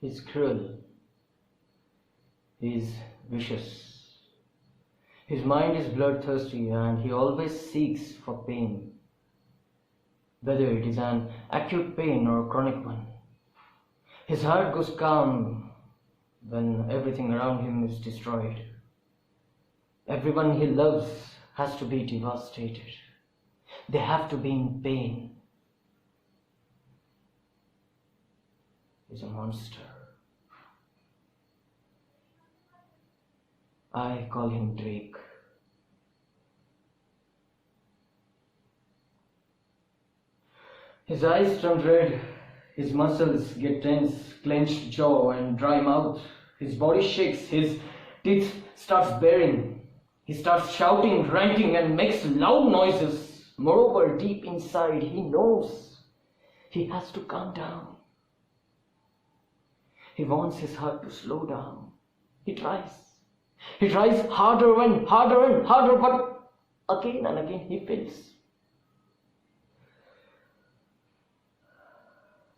He's cruel. He's vicious. His mind is bloodthirsty and he always seeks for pain, whether it is an acute pain or a chronic one. His heart goes calm when everything around him is destroyed. Everyone he loves has to be devastated. They have to be in pain. He's a monster. I call him Drake. His eyes turn red, his muscles get tense, clenched jaw and dry mouth. His body shakes, his teeth starts baring. He starts shouting, ranting and makes loud noises. Moreover, deep inside, he knows he has to calm down. He wants his heart to slow down. He tries. He tries harder and harder and harder, but again and again he fails.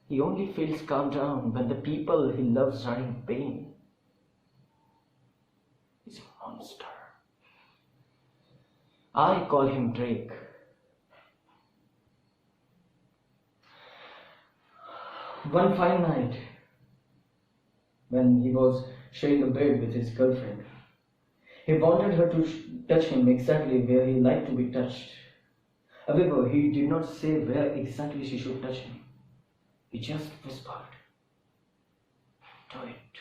He only feels calm down when the people he loves are in pain. He's a monster. I call him Drake. One fine night, when he was sharing a bed with his girlfriend, he wanted her to touch him exactly where he liked to be touched. However, he did not say where exactly she should touch him. He just whispered, "Do it."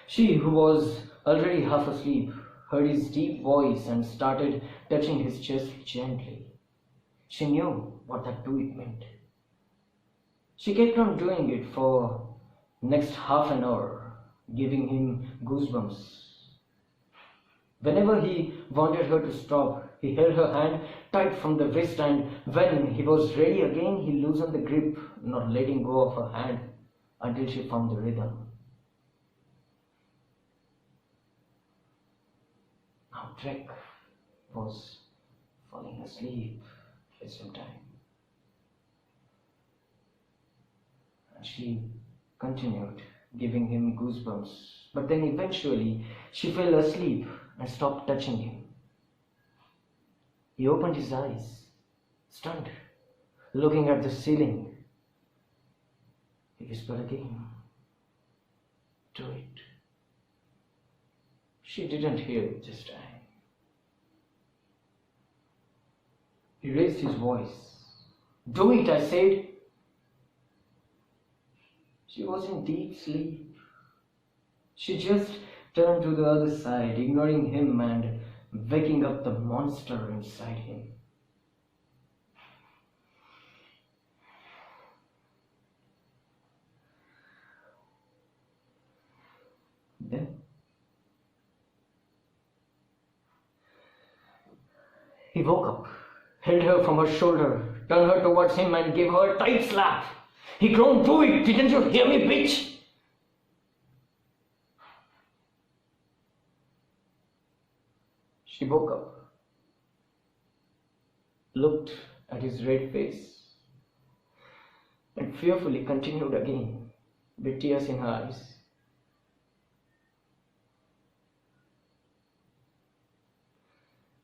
She, who was already half asleep, heard his deep voice and started touching his chest gently. She knew what that "do it" meant. She kept on doing it for next half an hour, giving him goosebumps. Whenever he wanted her to stop, he held her hand tight from the wrist, and when he was ready again, he loosened the grip, not letting go of her hand until she found the rhythm. Now Drake was falling asleep for some time. And she continued giving him goosebumps, but then eventually she fell asleep and stopped touching him. He opened his eyes, stunned, looking at the ceiling. He whispered again, "Do it." She didn't hear it this time. He raised his voice. "Do it," I said. She was in deep sleep. She just turned to the other side, ignoring him and waking up the monster inside him. Then he woke up, held her from her shoulder, turned her towards him and gave her a tight slap. He groaned, "Do it! Didn't you hear me, bitch?" She woke up, looked at his red face, and fearfully continued again, with tears in her eyes.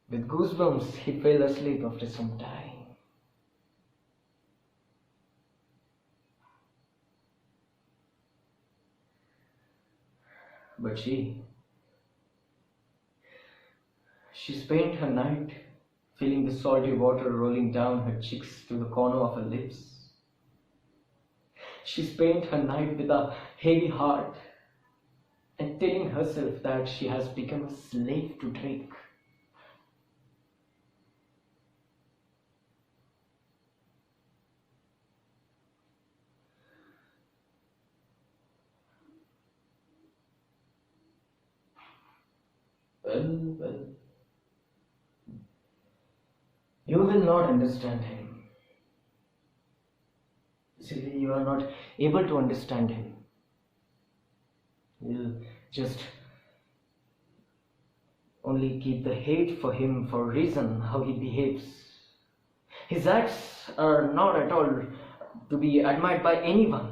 With goosebumps, he fell asleep after some time. But she spent her night feeling the salty water rolling down her cheeks to the corner of her lips. She spent her night with a heavy heart and telling herself that she has become a slave to Drake. Well, you will not understand him. Basically, you are not able to understand him. You'll just only keep the hate for him for a reason how he behaves. His acts are not at all to be admired by anyone,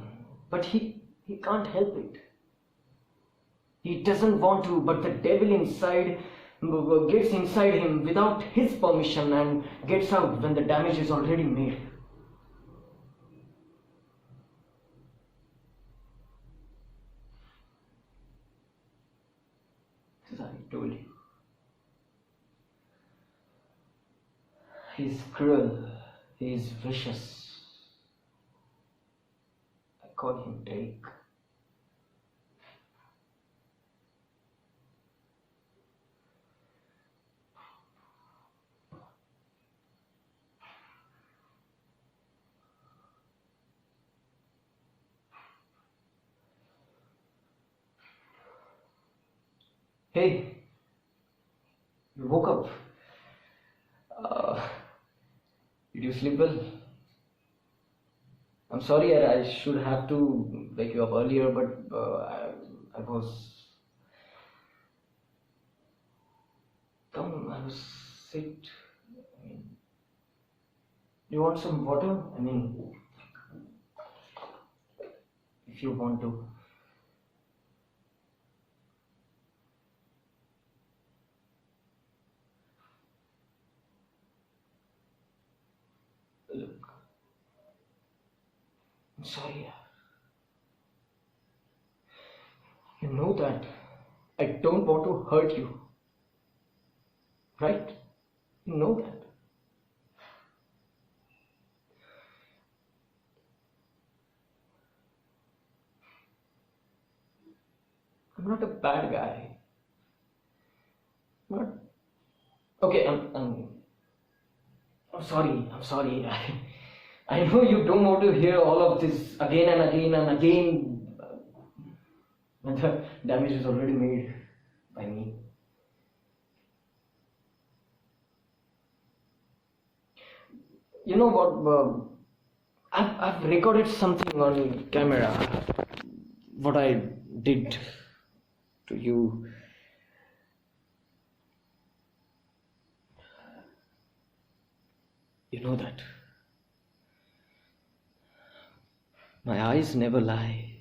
but he He can't help it. He doesn't want to, but the devil inside gets inside him without his permission and gets out when the damage is already made. As I told you, he's cruel, he's vicious. I call him Drake. Hey, you woke up. Uh, did you sleep well? I'm sorry, I should have to wake you up earlier, but I was. Come, I was sit. I mean, you want some water? I mean, if you want to. Look, I'm sorry. You know that I don't want to hurt you, right? You know that. I'm not a bad guy. Not okay. I'm sorry. I'm sorry. I know you don't want to hear all of this again and again and again when the damage is already made by me. You know what? I've recorded something on camera. What I did to you. You know that. My eyes never lie.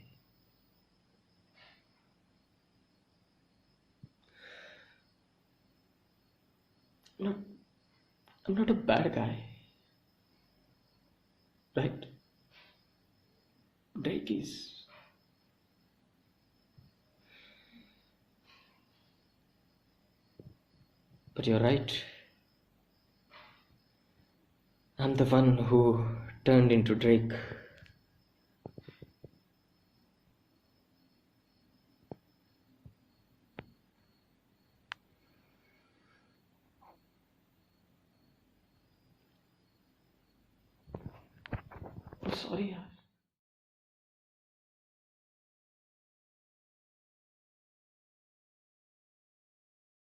No, I'm not a bad guy. Right? Drake is. But you're right. I'm the one who turned into Drake. I'm sorry.